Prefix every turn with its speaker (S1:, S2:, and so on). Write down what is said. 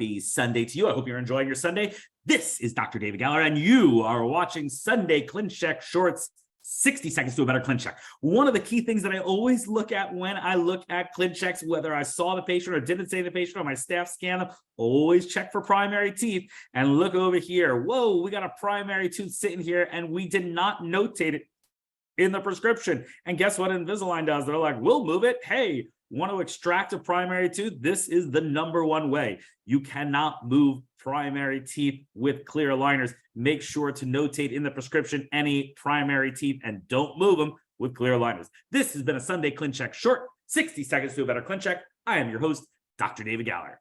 S1: Happy Sunday to you. I hope you're enjoying your Sunday. This is Dr. David Galler, and you are watching Sunday Clincheck Shorts, 60 seconds to a better Clincheck. One of the key things that I always look at when I look at Clinchecks, whether I saw the patient or didn't see the patient or my staff scan them, always check for primary teeth. And look over here. Whoa, we got a primary tooth sitting here, and we did not notate it in the prescription. And guess what Invisalign does? They're like, we'll move it. Hey, want to extract a primary tooth? This is the #1 way. You cannot move primary teeth with clear aligners. Make sure to notate in the prescription any primary teeth and don't move them with clear aligners. This has been a Sunday Clincheck Short, 60 seconds to a better Clincheck. I am your host, Dr. David Galler.